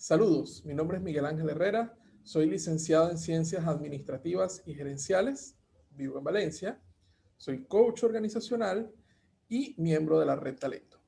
Saludos, mi nombre es Miguel Ángel Herrera, soy licenciado en Ciencias Administrativas y Gerenciales, vivo en Valencia, soy coach organizacional y miembro de la Red Talento.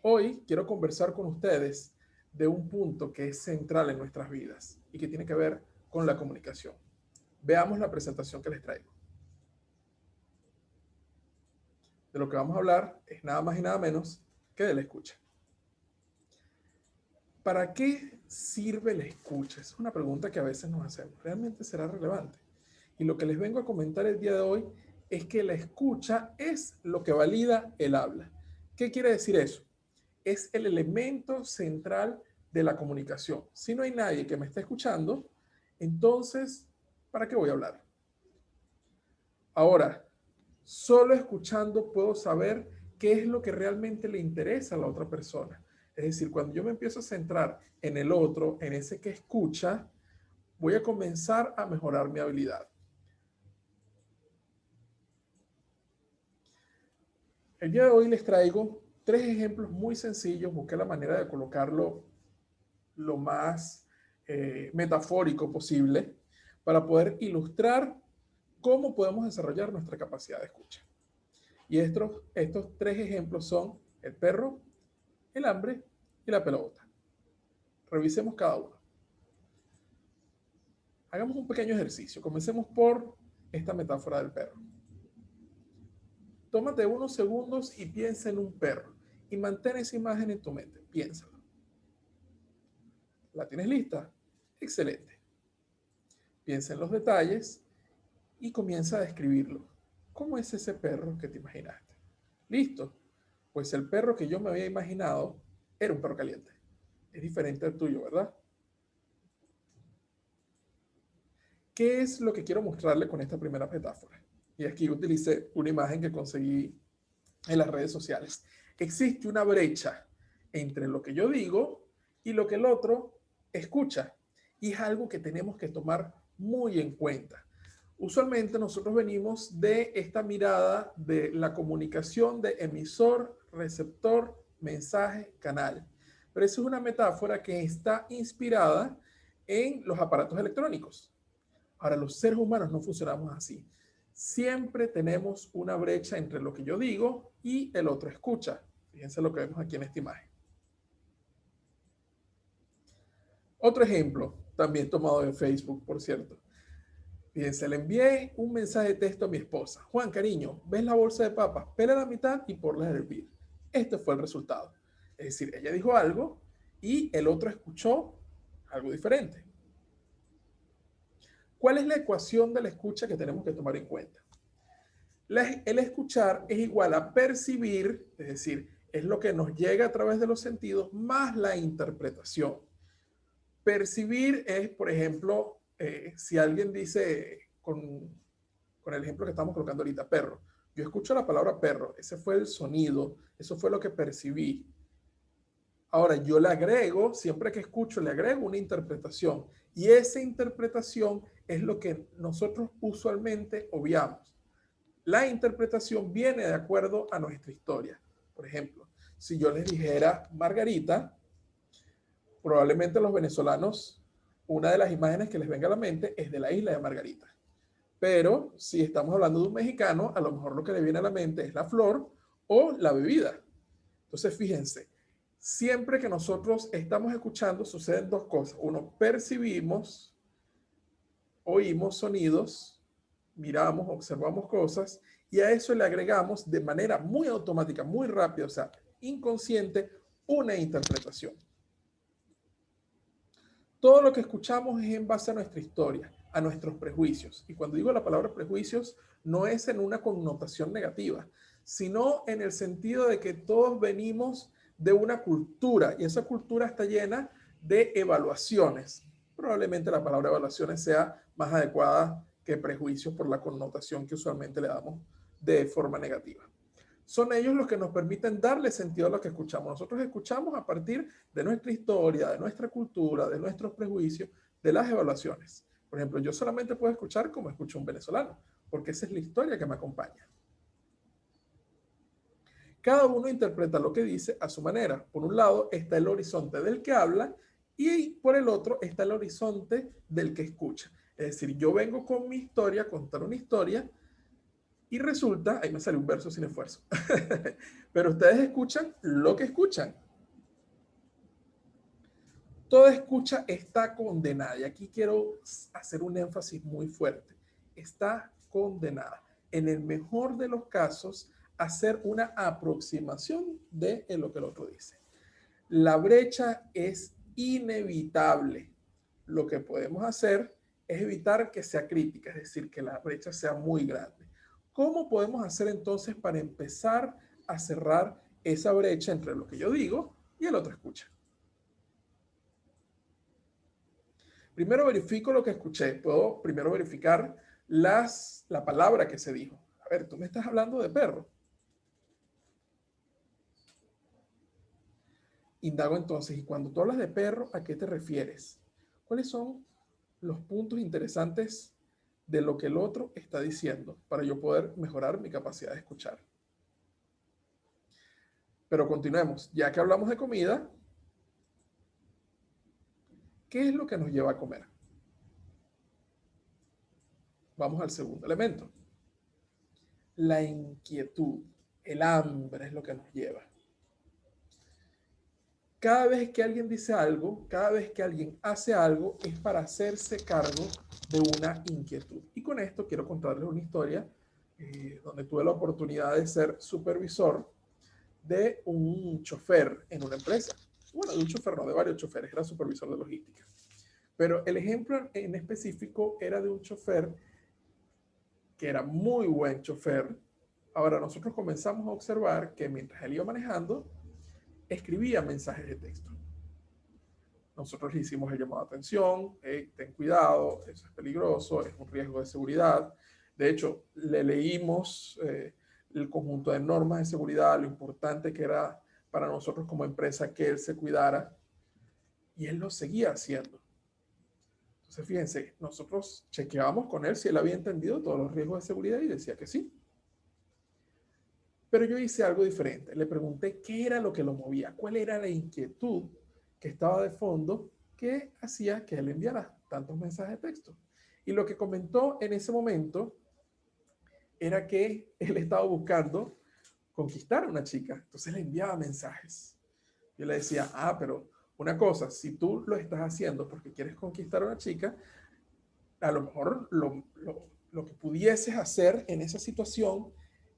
Hoy quiero conversar con ustedes de un punto que es central en nuestras vidas y que tiene que ver con la comunicación. Veamos la presentación que les traigo. De lo que vamos a hablar es nada más y nada menos que de la escucha. ¿Para qué sirve la escucha? Es una pregunta que a veces nos hacemos. ¿Realmente será relevante? Y lo que les vengo a comentar el día de hoy es que la escucha es lo que valida el habla. ¿Qué quiere decir eso? Es el elemento central de la comunicación. Si no hay nadie que me esté escuchando, entonces, ¿para qué voy a hablar? Ahora, solo escuchando puedo saber qué es lo que realmente le interesa a la otra persona. Es decir, cuando yo me empiezo a centrar en el otro, en ese que escucha, voy a comenzar a mejorar mi habilidad. El día de hoy les traigo 3 ejemplos muy sencillos. Busqué la manera de colocarlo lo más metafórico posible para poder ilustrar cómo podemos desarrollar nuestra capacidad de escucha. Y estos 3 ejemplos son el perro, el hambre y la pelota. Revisemos cada uno. Hagamos un pequeño ejercicio. Comencemos por esta metáfora del perro. Tómate unos segundos y piensa en un perro y mantén esa imagen en tu mente. Piénsalo. ¿La tienes lista? Excelente. Piensa en los detalles y comienza a describirlo. ¿Cómo es ese perro que te imaginaste? ¿Listo? Pues el perro que yo me había imaginado era un perro caliente. Es diferente al tuyo, ¿verdad? ¿Qué es lo que quiero mostrarle con esta primera metáfora? Y aquí utilicé una imagen que conseguí en las redes sociales. Existe una brecha entre lo que yo digo y lo que el otro escucha. Y es algo que tenemos que tomar muy en cuenta. Usualmente nosotros venimos de esta mirada de la comunicación de emisor, receptor, mensaje, canal. Pero eso es una metáfora que está inspirada en los aparatos electrónicos. Ahora, los seres humanos no funcionamos así. Siempre tenemos una brecha entre lo que yo digo y el otro escucha. Fíjense lo que vemos aquí en esta imagen. Otro ejemplo, también tomado de Facebook, por cierto. Fíjense, le envié un mensaje de texto a mi esposa. Juan, cariño, ¿ves la bolsa de papas? Pela la mitad y ponla a hervir. Este fue el resultado. Es decir, ella dijo algo y el otro escuchó algo diferente. ¿Cuál es la ecuación de la escucha que tenemos que tomar en cuenta? El escuchar es igual a percibir, es decir, es lo que nos llega a través de los sentidos, más la interpretación. Percibir es, por ejemplo, si alguien dice, con el ejemplo que estamos colocando ahorita, perro. Yo escucho la palabra perro, ese fue el sonido, eso fue lo que percibí. Ahora, yo le agrego, siempre que escucho, le agrego una interpretación. Y esa interpretación es lo que nosotros usualmente obviamos. La interpretación viene de acuerdo a nuestra historia. Por ejemplo, si yo les dijera Margarita, probablemente los venezolanos, una de las imágenes que les venga a la mente es de la isla de Margarita. Pero si estamos hablando de un mexicano, a lo mejor lo que le viene a la mente es la flor o la bebida. Entonces, fíjense, siempre que nosotros estamos escuchando, suceden 2 cosas. Uno, percibimos, oímos sonidos, miramos, observamos cosas y a eso le agregamos de manera muy automática, muy rápida, o sea, inconsciente, una interpretación. Todo lo que escuchamos es en base a nuestra historia, a nuestros prejuicios. Y cuando digo la palabra prejuicios, no es en una connotación negativa, sino en el sentido de que todos venimos de una cultura y esa cultura está llena de evaluaciones. Probablemente la palabra evaluaciones sea más adecuada que prejuicios por la connotación que usualmente le damos de forma negativa. Son ellos los que nos permiten darle sentido a lo que escuchamos. Nosotros escuchamos a partir de nuestra historia, de nuestra cultura, de nuestros prejuicios, de las evaluaciones. Por ejemplo, yo solamente puedo escuchar como escucha un venezolano, porque esa es la historia que me acompaña. Cada uno interpreta lo que dice a su manera. Por un lado está el horizonte del que habla Y por el otro está el horizonte del que escucha. Es decir, yo vengo con mi historia, a contar una historia, y resulta, ahí me sale un verso sin esfuerzo, pero ustedes escuchan lo que escuchan. Toda escucha está condenada. Y aquí quiero hacer un énfasis muy fuerte. Está condenada. En el mejor de los casos, hacer una aproximación de lo que el otro dice. La brecha es inevitable. Lo que podemos hacer es evitar que sea crítica, es decir, que la brecha sea muy grande. ¿Cómo podemos hacer entonces para empezar a cerrar esa brecha entre lo que yo digo y el otro escucha? Primero verifico lo que escuché. Puedo primero verificar la palabra que se dijo. A ver, tú me estás hablando de perro. Indago entonces, y cuando tú hablas de perro, ¿a qué te refieres? ¿Cuáles son los puntos interesantes de lo que el otro está diciendo para yo poder mejorar mi capacidad de escuchar? Pero continuemos. Ya que hablamos de comida, ¿qué es lo que nos lleva a comer? Vamos al segundo elemento. La inquietud, el hambre es lo que nos lleva. Cada vez que alguien dice algo, cada vez que alguien hace algo, es para hacerse cargo de una inquietud. Y con esto quiero contarles una historia donde tuve la oportunidad de ser supervisor de un chofer en una empresa. Bueno, de un chofer, no, de varios choferes, era supervisor de logística. Pero el ejemplo en específico era de un chofer que era muy buen chofer. Ahora, nosotros comenzamos a observar que mientras él iba manejando, escribía mensajes de texto. Nosotros le hicimos el llamado de atención, hey, ten cuidado, eso es peligroso, es un riesgo de seguridad. De hecho, le leímos el conjunto de normas de seguridad, lo importante que era para nosotros como empresa que él se cuidara, y él lo seguía haciendo. Entonces, fíjense, nosotros chequeábamos con él si él había entendido todos los riesgos de seguridad y decía que sí. Pero yo hice algo diferente. Le pregunté qué era lo que lo movía, cuál era la inquietud que estaba de fondo que hacía que él enviara tantos mensajes de texto. Y lo que comentó en ese momento era que él estaba buscando conquistar a una chica. Entonces le enviaba mensajes. Yo le decía, pero una cosa, si tú lo estás haciendo porque quieres conquistar a una chica, a lo mejor lo que pudieses hacer en esa situación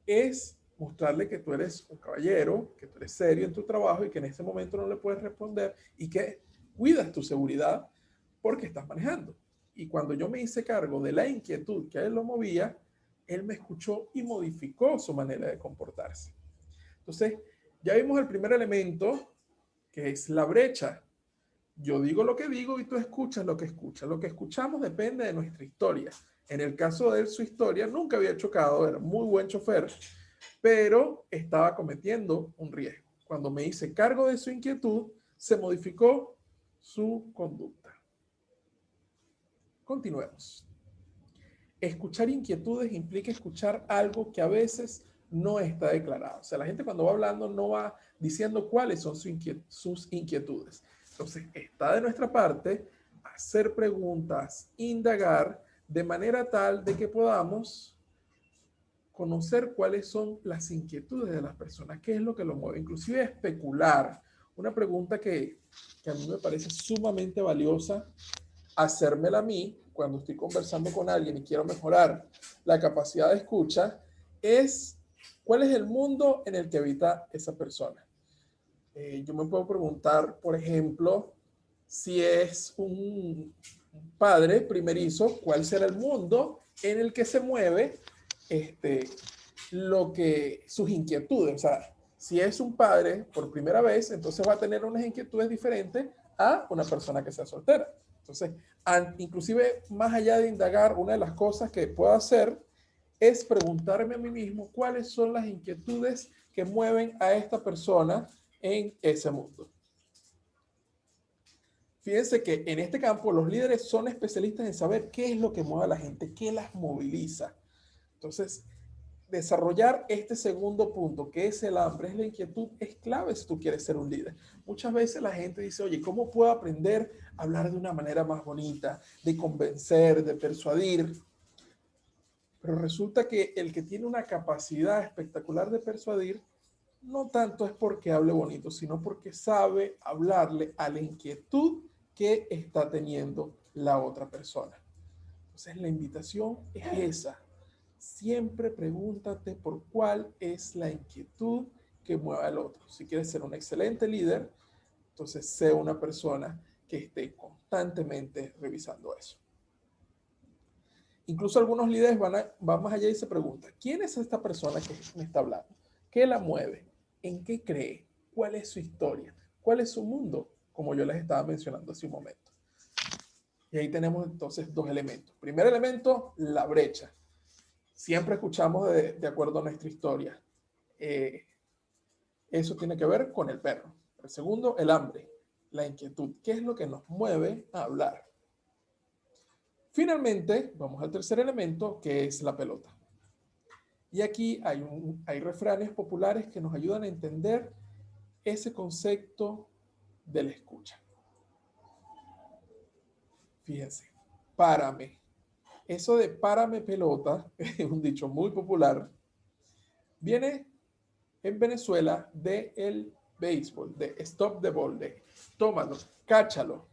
es mostrarle que tú eres un caballero, que tú eres serio en tu trabajo y que en ese momento no le puedes responder y que cuidas tu seguridad porque estás manejando. Y cuando yo me hice cargo de la inquietud que a él lo movía, él me escuchó y modificó su manera de comportarse. Entonces, ya vimos el primer elemento, que es la brecha. Yo digo lo que digo y tú escuchas lo que escuchas. Lo que escuchamos depende de nuestra historia. En el caso de él, su historia nunca había chocado, era muy buen chofer, pero estaba cometiendo un riesgo. Cuando me hice cargo de su inquietud, se modificó su conducta. Continuemos. Escuchar inquietudes implica escuchar algo que a veces no está declarado. O sea, la gente cuando va hablando no va diciendo cuáles son sus inquietudes. Entonces, está de nuestra parte hacer preguntas, indagar, de manera tal de que podamos conocer cuáles son las inquietudes de las personas, qué es lo que lo mueve, inclusive especular. Una pregunta que a mí me parece sumamente valiosa hacérmela a mí cuando estoy conversando con alguien y quiero mejorar la capacidad de escucha es cuál es el mundo en el que habita esa persona. Yo me puedo preguntar, por ejemplo, si es un padre primerizo, cuál será el mundo en el que se mueve sus inquietudes. O sea, si es un padre por primera vez, entonces va a tener unas inquietudes diferentes a una persona que sea soltera. Entonces, inclusive más allá de indagar, una de las cosas que puedo hacer es preguntarme a mí mismo cuáles son las inquietudes que mueven a esta persona en ese mundo. Fíjense que en este campo los líderes son especialistas en saber qué es lo que mueve a la gente, qué las moviliza. Entonces, desarrollar este segundo punto, que es el hambre, es la inquietud, es clave si tú quieres ser un líder. Muchas veces la gente dice, oye, ¿cómo puedo aprender a hablar de una manera más bonita, de convencer, de persuadir? Pero resulta que el que tiene una capacidad espectacular de persuadir, no tanto es porque hable bonito, sino porque sabe hablarle a la inquietud que está teniendo la otra persona. Entonces la invitación es esa. Siempre pregúntate por cuál es la inquietud que mueve al otro. Si quieres ser un excelente líder, entonces sé una persona que esté constantemente revisando eso. Incluso algunos líderes van más allá y se preguntan, ¿quién es esta persona que me está hablando? ¿Qué la mueve? ¿En qué cree? ¿Cuál es su historia? ¿Cuál es su mundo? Como yo les estaba mencionando hace un momento. Y ahí tenemos entonces dos elementos. Primer elemento, la brecha. Siempre escuchamos de acuerdo a nuestra historia. Eso tiene que ver con el perro. El segundo, el hambre, la inquietud. ¿Qué es lo que nos mueve a hablar? Finalmente, vamos al tercer elemento, que es la pelota. Y aquí hay refranes populares que nos ayudan a entender ese concepto de la escucha. Fíjense, párame. Eso de párame pelota es un dicho muy popular. Viene en Venezuela del béisbol, de stop the ball, de tómalo, cáchalo.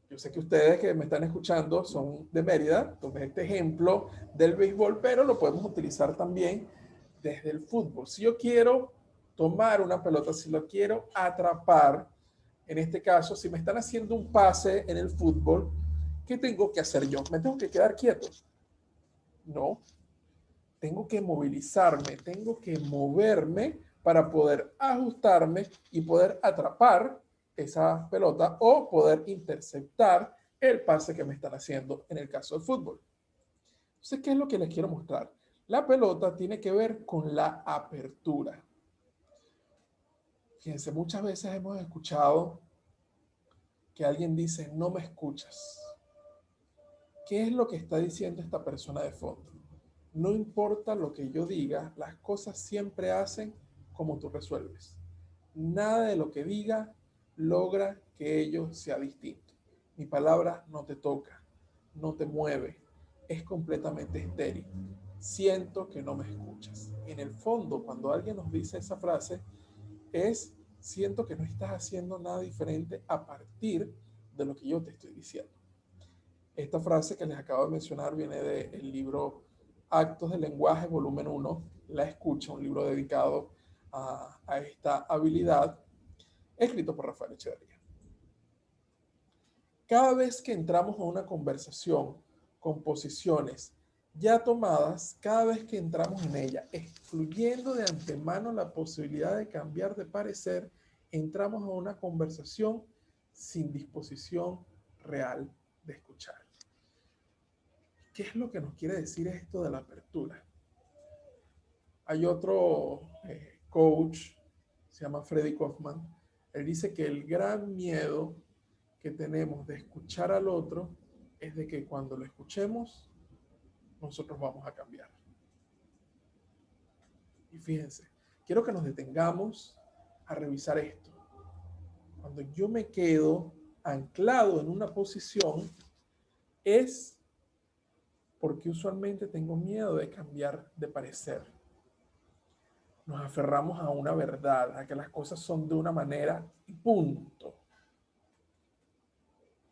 Yo sé que ustedes que me están escuchando son de Mérida, tomé este ejemplo del béisbol, pero lo podemos utilizar también desde el fútbol. Si yo quiero tomar una pelota, si lo quiero atrapar, en este caso, si me están haciendo un pase en el fútbol, ¿qué tengo que hacer yo? ¿Me tengo que quedar quieto? No, tengo que movilizarme, tengo que moverme para poder ajustarme y poder atrapar esa pelota o poder interceptar el pase que me están haciendo en el caso del fútbol. Entonces, ¿qué es lo que les quiero mostrar? La pelota tiene que ver con la apertura. Fíjense, muchas veces hemos escuchado que alguien dice, no me escuchas. ¿Qué es lo que está diciendo esta persona de fondo? No importa lo que yo diga, las cosas siempre hacen como tú resuelves. Nada de lo que diga logra que ello sea distinto. Mi palabra no te toca, no te mueve, es completamente estéril. Siento que no me escuchas. En el fondo, cuando alguien nos dice esa frase, siento que no estás haciendo nada diferente a partir de lo que yo te estoy diciendo. Esta frase que les acabo de mencionar viene del libro Actos del Lenguaje, volumen 1, La Escucha, un libro dedicado a esta habilidad, escrito por Rafael Echeverría. Cada vez que entramos a una conversación con posiciones ya tomadas, cada vez que entramos en ella, excluyendo de antemano la posibilidad de cambiar de parecer, entramos a una conversación sin disposición real de escuchar. ¿Qué es lo que nos quiere decir esto de la apertura? Hay otro coach, se llama Freddy Kaufman. Él dice que el gran miedo que tenemos de escuchar al otro es de que cuando lo escuchemos, nosotros vamos a cambiar. Y fíjense, quiero que nos detengamos a revisar esto. Cuando yo me quedo anclado en una posición, es porque usualmente tengo miedo de cambiar de parecer. Nos aferramos a una verdad, a que las cosas son de una manera y punto.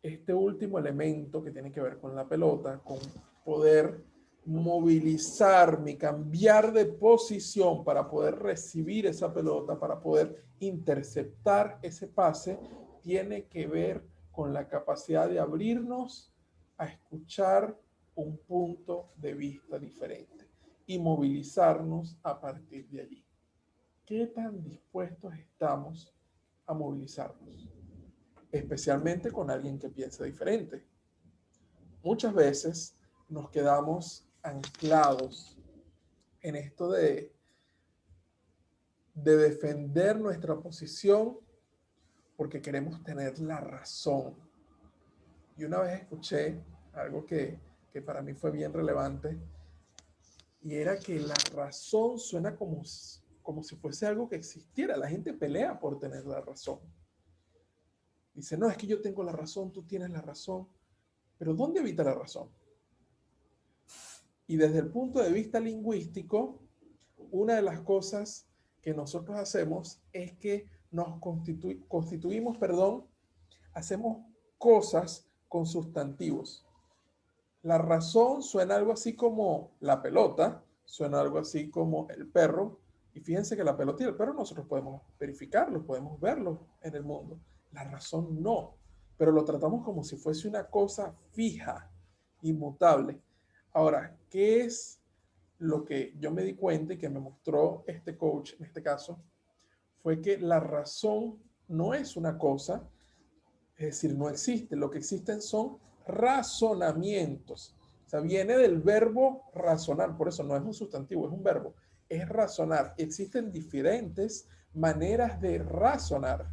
Este último elemento que tiene que ver con la pelota, con poder movilizarme, cambiar de posición para poder recibir esa pelota, para poder interceptar ese pase, tiene que ver con la capacidad de abrirnos a escuchar un punto de vista diferente y movilizarnos a partir de allí. ¿Qué tan dispuestos estamos a movilizarnos? Especialmente con alguien que piensa diferente. Muchas veces nos quedamos anclados en esto de defender nuestra posición porque queremos tener la razón. Y una vez escuché algo que para mí fue bien relevante, y era que la razón suena como si fuese algo que existiera. La gente pelea por tener la razón. Dice, no, es que yo tengo la razón, tú tienes la razón, pero ¿dónde habita la razón? Y desde el punto de vista lingüístico, una de las cosas que nosotros hacemos es que nos constituimos, hacemos cosas con sustantivos. La razón suena algo así como la pelota, suena algo así como el perro, y fíjense que la pelota y el perro nosotros podemos verificarlos, podemos verlos en el mundo. La razón no, pero lo tratamos como si fuese una cosa fija, inmutable. Ahora, ¿qué es lo que yo me di cuenta y que me mostró este coach en este caso? Fue que la razón no es una cosa, es decir, no existe. Lo que existen son razonamientos. O sea, viene del verbo razonar, por eso no es un sustantivo, es un verbo. Es razonar. Existen diferentes maneras de razonar.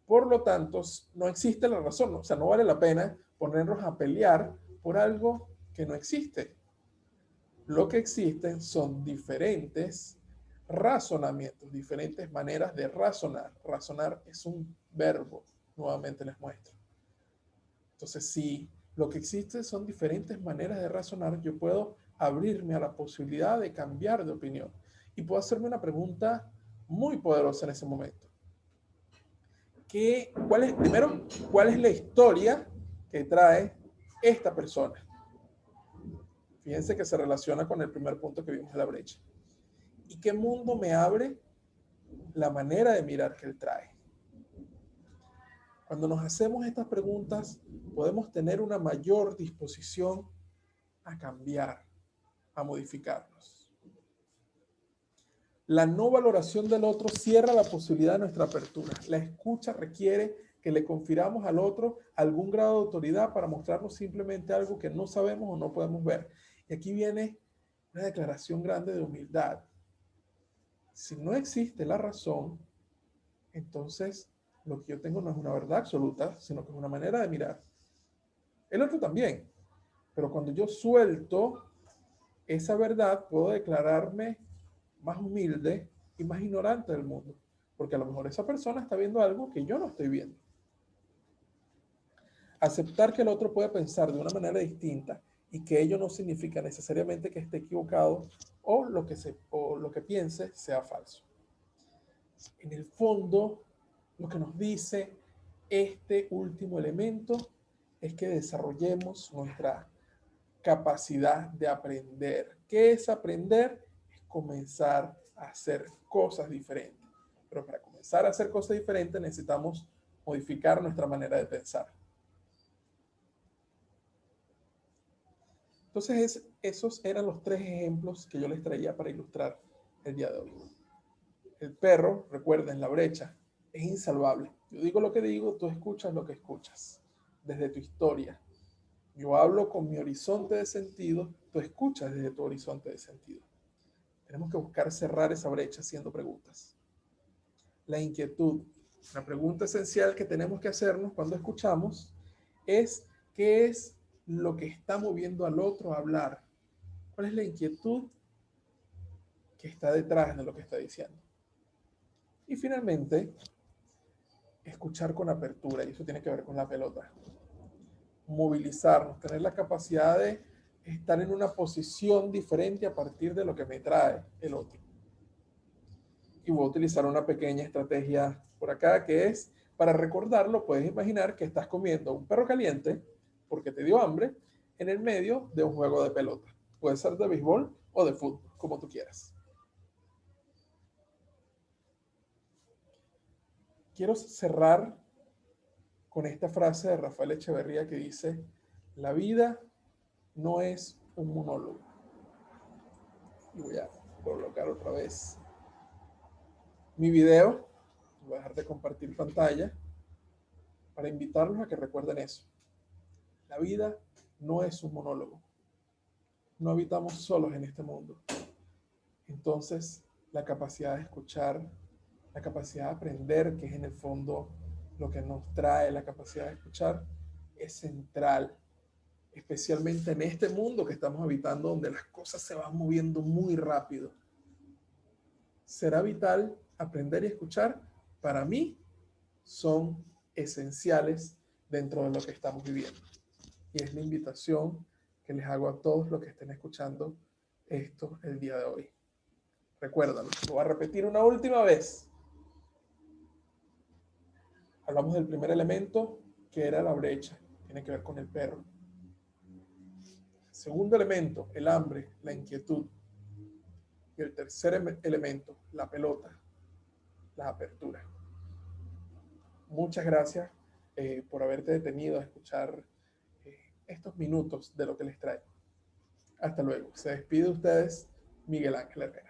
Por lo tanto, no existe la razón. O sea, no vale la pena ponernos a pelear por algo que no existe. Lo que existen son diferentes razonamientos, diferentes maneras de razonar. Razonar es un verbo, nuevamente les muestro. Entonces, si lo que existe son diferentes maneras de razonar, yo puedo abrirme a la posibilidad de cambiar de opinión. Y puedo hacerme una pregunta muy poderosa en ese momento. Primero, ¿cuál es la historia que trae esta persona? Fíjense que se relaciona con el primer punto que vimos de la brecha. ¿Y qué mundo me abre la manera de mirar que él trae? Cuando nos hacemos estas preguntas, podemos tener una mayor disposición a cambiar, a modificarnos. La no valoración del otro cierra la posibilidad de nuestra apertura. La escucha requiere que le confiramos al otro algún grado de autoridad para mostrarnos simplemente algo que no sabemos o no podemos ver. Y aquí viene una declaración grande de humildad. Si no existe la razón, entonces lo que yo tengo no es una verdad absoluta, sino que es una manera de mirar. El otro también. Pero cuando yo suelto esa verdad, puedo declararme más humilde y más ignorante del mundo. Porque a lo mejor esa persona está viendo algo que yo no estoy viendo. Aceptar que el otro puede pensar de una manera distinta y que ello no significa necesariamente que esté equivocado o lo que piense sea falso. En el fondo, lo que nos dice este último elemento es que desarrollemos nuestra capacidad de aprender. ¿Qué es aprender? Es comenzar a hacer cosas diferentes. Pero para comenzar a hacer cosas diferentes necesitamos modificar nuestra manera de pensar. Entonces, esos eran los 3 ejemplos que yo les traía para ilustrar el día de hoy. El perro, recuerden, la brecha, es insalvable. Yo digo lo que digo, tú escuchas lo que escuchas, desde tu historia. Yo hablo con mi horizonte de sentido, tú escuchas desde tu horizonte de sentido. Tenemos que buscar cerrar esa brecha haciendo preguntas. La inquietud, la pregunta esencial que tenemos que hacernos cuando escuchamos es ¿qué es lo que está moviendo al otro a hablar? ¿Cuál es la inquietud que está detrás de lo que está diciendo? Y finalmente, escuchar con apertura, y eso tiene que ver con la pelota. Movilizarnos, tener la capacidad de estar en una posición diferente a partir de lo que me trae el otro. Y voy a utilizar una pequeña estrategia por acá que es, para recordarlo, puedes imaginar que estás comiendo un perro caliente porque te dio hambre en el medio de un juego de pelota. Puede ser de béisbol o de fútbol, como tú quieras. Quiero cerrar con esta frase de Rafael Echeverría que dice, la vida no es un monólogo. Y voy a colocar otra vez mi video. Voy a dejar de compartir pantalla para invitarlos a que recuerden eso. La vida no es un monólogo. No habitamos solos en este mundo. Entonces, la capacidad de escuchar, la capacidad de aprender, que es en el fondo lo que nos trae la capacidad de escuchar, es central especialmente en este mundo que estamos habitando, donde las cosas se van moviendo muy rápido. Será vital aprender y escuchar. Para mí, son esenciales dentro de lo que estamos viviendo. Y es la invitación que les hago a todos los que estén escuchando esto el día de hoy. Recuérdalo, lo voy a repetir una última vez. Hablamos del primer elemento, que era la brecha, tiene que ver con el perro. Segundo elemento, el hambre, la inquietud. Y el tercer elemento, la pelota, la apertura. Muchas gracias por haberte detenido a escuchar estos minutos de lo que les traigo. Hasta luego. Se despide de ustedes, Miguel Ángel Herrera.